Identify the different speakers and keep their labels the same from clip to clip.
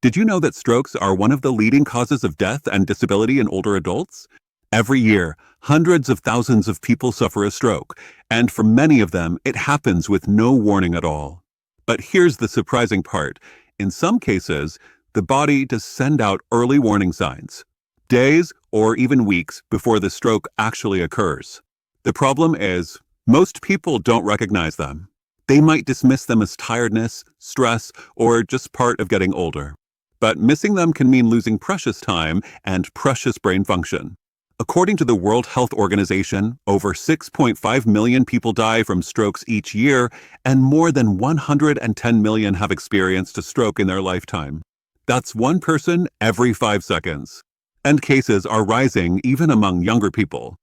Speaker 1: Did you know that strokes are one of the leading causes of death and disability in older adults? Every year, hundreds of thousands of people suffer a stroke, and for many of them, it happens with no warning at all. But here's the surprising part. In some cases, the body does send out early warning signs, days or even weeks before the stroke actually occurs. The problem is, most people don't recognize them. They might dismiss them as tiredness, stress, or just part of getting older. But missing them can mean losing precious time and precious brain function. According to the World Health Organization, over 6.5 million people die from strokes each year, and more than 110 million have experienced a stroke in their lifetime. That's one person every 5 seconds. And cases are rising even among younger people.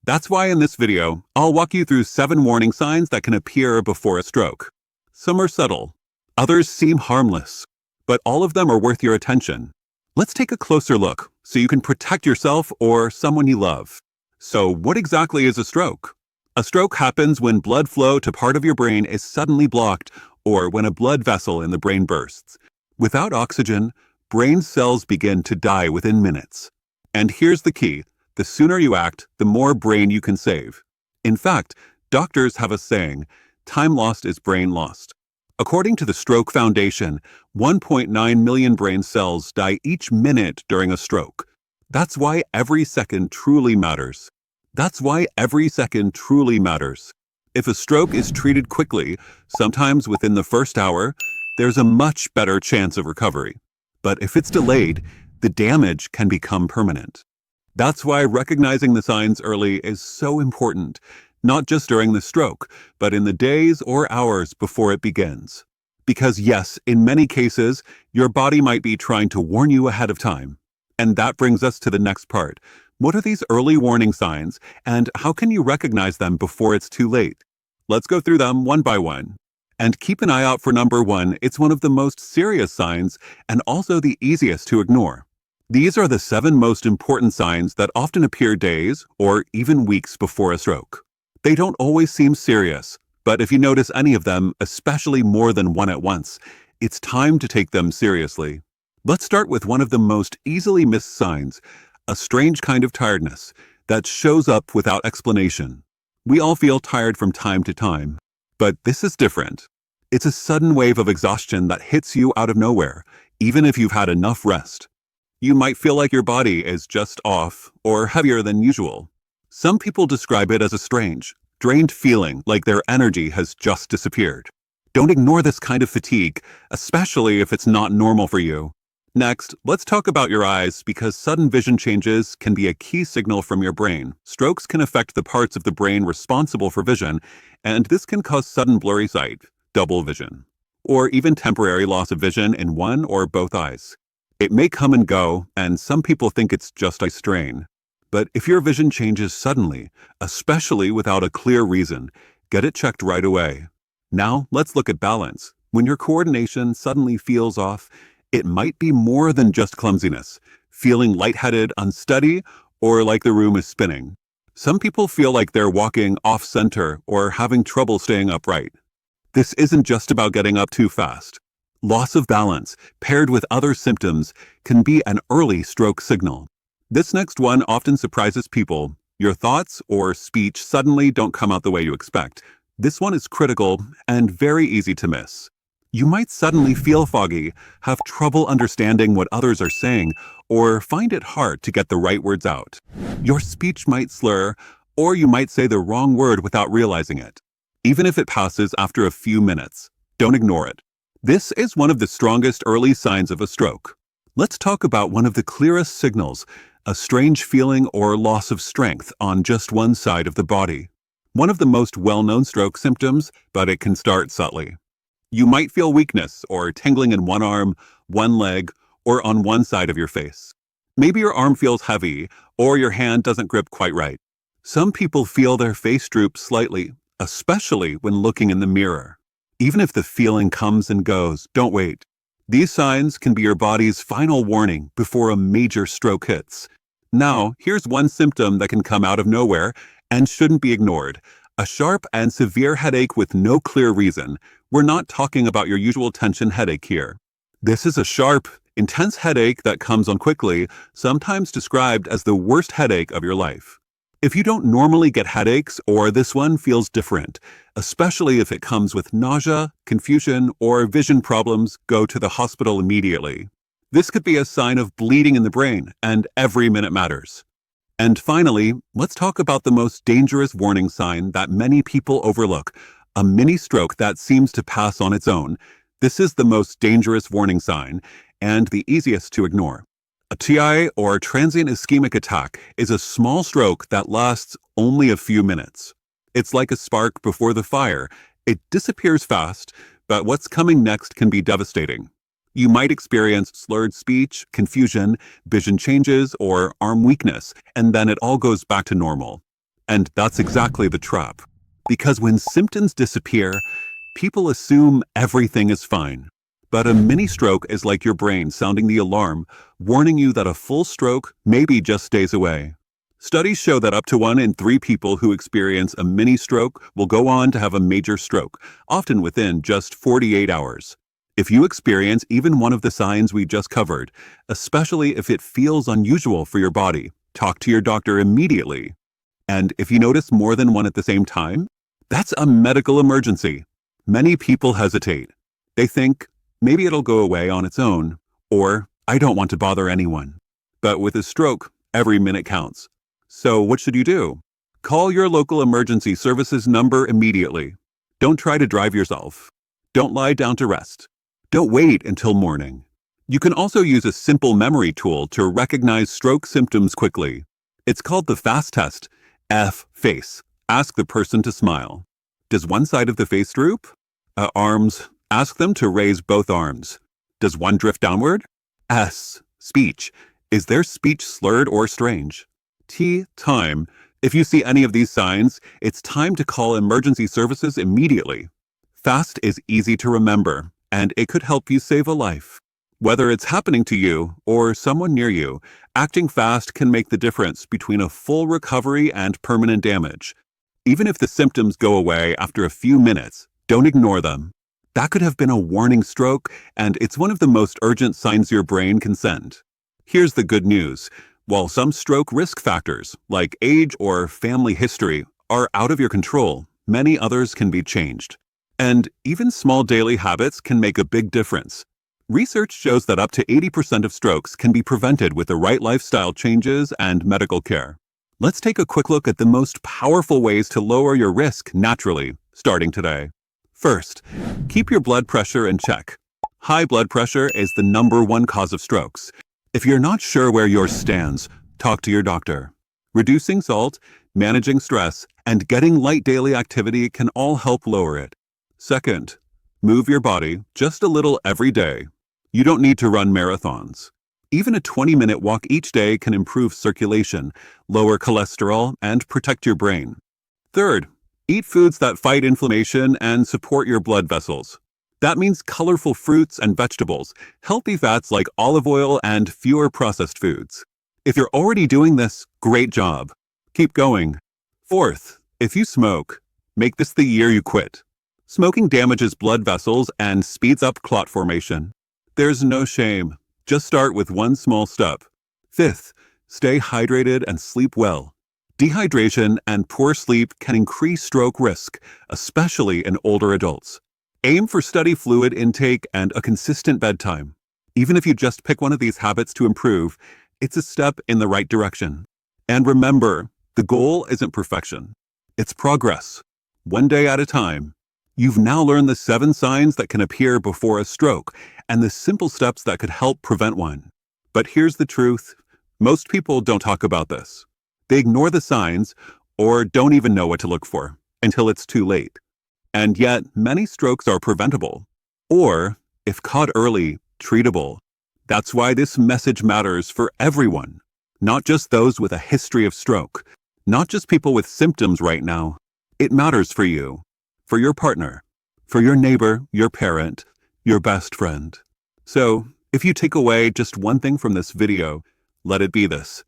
Speaker 1: That's why in this video, I'll walk you through 7 warning signs that can appear before a stroke. Some are subtle, others seem harmless, but all of them are worth your attention. Let's take a closer look so you can protect yourself or someone you love. So what exactly is a stroke? A stroke happens when blood flow to part of your brain is suddenly blocked or when a blood vessel in the brain bursts. Without oxygen, brain cells begin to die within minutes. And here's the key. The sooner you act, the more brain you can save. In fact, doctors have a saying, time lost is brain lost. According to the Stroke Foundation, 1.9 million brain cells die each minute during a stroke. That's why every second truly matters. If a stroke is treated quickly, sometimes within the first hour, there's a much better chance of recovery. But if it's delayed, the damage can become permanent. That's why recognizing the signs early is so important, not just during the stroke, but in the days or hours before it begins. Because yes, in many cases, your body might be trying to warn you ahead of time. And that brings us to the next part. What are these early warning signs, and how can you recognize them before it's too late? Let's go through them one by one. And keep an eye out for number 1. It's one of the most serious signs and also the easiest to ignore. These are the 7 most important signs that often appear days or even weeks before a stroke. They don't always seem serious, but if you notice any of them, especially more than one at once, it's time to take them seriously. Let's start with one of the most easily missed signs, a strange kind of tiredness that shows up without explanation. We all feel tired from time to time, but this is different. It's a sudden wave of exhaustion that hits you out of nowhere, even if you've had enough rest. You might feel like your body is just off or heavier than usual. Some people describe it as a strange, drained feeling like their energy has just disappeared. Don't ignore this kind of fatigue, especially if it's not normal for you. Next, let's talk about your eyes because sudden vision changes can be a key signal from your brain. Strokes can affect the parts of the brain responsible for vision, and this can cause sudden blurry sight, double vision, or even temporary loss of vision in one or both eyes. It may come and go, and some people think it's just eye strain. But if your vision changes suddenly, especially without a clear reason, get it checked right away. Now, let's look at balance. When your coordination suddenly feels off, it might be more than just clumsiness, feeling lightheaded, unsteady, or like the room is spinning. Some people feel like they're walking off-center or having trouble staying upright. This isn't just about getting up too fast. Loss of balance, paired with other symptoms, can be an early stroke signal. This next one often surprises people. Your thoughts or speech suddenly don't come out the way you expect. This one is critical and very easy to miss. You might suddenly feel foggy, have trouble understanding what others are saying, or find it hard to get the right words out. Your speech might slur, or you might say the wrong word without realizing it. Even if it passes after a few minutes, don't ignore it. This is one of the strongest early signs of a stroke. Let's talk about one of the clearest signals, a strange feeling or loss of strength on just one side of the body. One of the most well-known stroke symptoms, but it can start subtly. You might feel weakness or tingling in one arm, one leg, or on one side of your face. Maybe your arm feels heavy, or your hand doesn't grip quite right. Some people feel their face droop slightly, especially when looking in the mirror. Even if the feeling comes and goes, don't wait. These signs can be your body's final warning before a major stroke hits. Now, here's one symptom that can come out of nowhere and shouldn't be ignored. A sharp and severe headache with no clear reason. We're not talking about your usual tension headache here. This is a sharp, Intense headache that comes on quickly, sometimes described as the worst headache of your life. If you don't normally get headaches or this one feels different, especially if it comes with nausea, confusion, or vision problems, go to the hospital immediately. This could be a sign of bleeding in the brain, and every minute matters. And finally, let's talk about the most dangerous warning sign that many people overlook, a mini stroke that seems to pass on its own. This is the most dangerous warning sign, and the easiest to ignore. A TI, or transient ischemic attack, is a small stroke that lasts only a few minutes. It's like a spark before the fire. It disappears fast, but what's coming next can be devastating. You might experience slurred speech, confusion, vision changes, or arm weakness, and then it all goes back to normal. And that's exactly the trap. Because when symptoms disappear, people assume everything is fine. But a mini stroke is like your brain sounding the alarm, warning you that a full stroke maybe just days away. Studies show that up to 1 in 3 people who experience a mini stroke will go on to have a major stroke, often within just 48 hours. If you experience even one of the signs we just covered, especially if it feels unusual for your body, talk to your doctor immediately. And if you notice more than one at the same time, that's a medical emergency. Many people hesitate. They think, maybe it'll go away on its own, or I don't want to bother anyone. But with a stroke, every minute counts. So what should you do? Call your local emergency services number immediately. Don't try to drive yourself. Don't lie down to rest. Don't wait until morning. You can also use a simple memory tool to recognize stroke symptoms quickly. It's called the FAST test. F, face. Ask the person to smile. Does one side of the face droop? Arms. Ask them to raise both arms. Does one drift downward? S, speech. Is their speech slurred or strange? T, time. If you see any of these signs, it's time to call emergency services immediately. FAST is easy to remember, and it could help you save a life. Whether it's happening to you or someone near you, acting fast can make the difference between a full recovery and permanent damage. Even if the symptoms go away after a few minutes, don't ignore them. That could have been a warning stroke, and it's one of the most urgent signs your brain can send. Here's the good news. While some stroke risk factors, like age or family history, are out of your control, many others can be changed. And even small daily habits can make a big difference. Research shows that up to 80% of strokes can be prevented with the right lifestyle changes and medical care. Let's take a quick look at the most powerful ways to lower your risk naturally, starting today. First, keep your blood pressure in check. High blood pressure is the #1 cause of strokes. If you're not sure where yours stands, talk to your doctor. Reducing salt, managing stress, and getting light daily activity can all help lower it. Second, move your body just a little every day. You don't need to run marathons. Even a 20-minute walk each day can improve circulation, lower cholesterol, and protect your brain. Third, eat foods that fight inflammation and support your blood vessels. That means colorful fruits and vegetables, healthy fats like olive oil, and fewer processed foods. If you're already doing this, great job. Keep going. Fourth, if you smoke, make this the year you quit. Smoking damages blood vessels and speeds up clot formation. There's no shame. Just start with one small step. Fifth, stay hydrated and sleep well. Dehydration and poor sleep can increase stroke risk, especially in older adults. Aim for steady fluid intake and a consistent bedtime. Even if you just pick one of these habits to improve, it's a step in the right direction. And remember, the goal isn't perfection. It's progress, one day at a time. You've now learned the 7 signs that can appear before a stroke and the simple steps that could help prevent one. But here's the truth. Most people don't talk about this. They ignore the signs or don't even know what to look for until it's too late. And yet, many strokes are preventable, or, if caught early, treatable. That's why this message matters for everyone, not just those with a history of stroke, not just people with symptoms right now. It matters for you, for your partner, for your neighbor, your parent, your best friend. So, if you take away just one thing from this video, let it be this.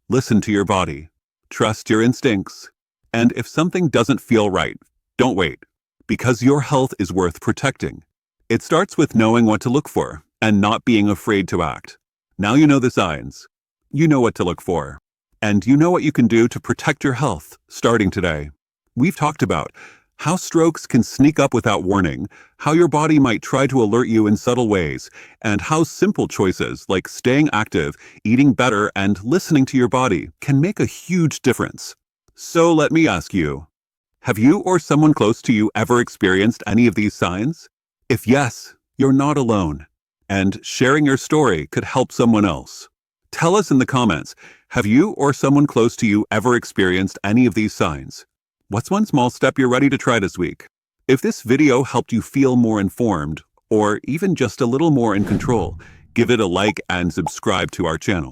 Speaker 1: Listen to your body. Trust your instincts. And if something doesn't feel right, don't wait, because your health is worth protecting. It starts with knowing what to look for and not being afraid to act. Now you know the signs. You know what to look for. And you know what you can do to protect your health starting today. We've talked about how strokes can sneak up without warning, how your body might try to alert you in subtle ways, and how simple choices like staying active, eating better, and listening to your body can make a huge difference. So let me ask you, have you or someone close to you ever experienced any of these signs? If yes, you're not alone, and sharing your story could help someone else. Tell us in the comments, have you or someone close to you ever experienced any of these signs? What's one small step you're ready to try this week? If this video helped you feel more informed, or even just a little more in control, give it a like and subscribe to our channel.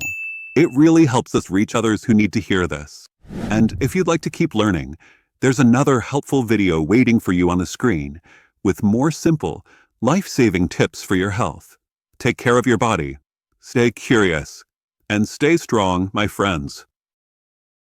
Speaker 1: It really helps us reach others who need to hear this. And if you'd like to keep learning, there's another helpful video waiting for you on the screen with more simple, life-saving tips for your health. Take care of your body, stay curious, and stay strong, my friends.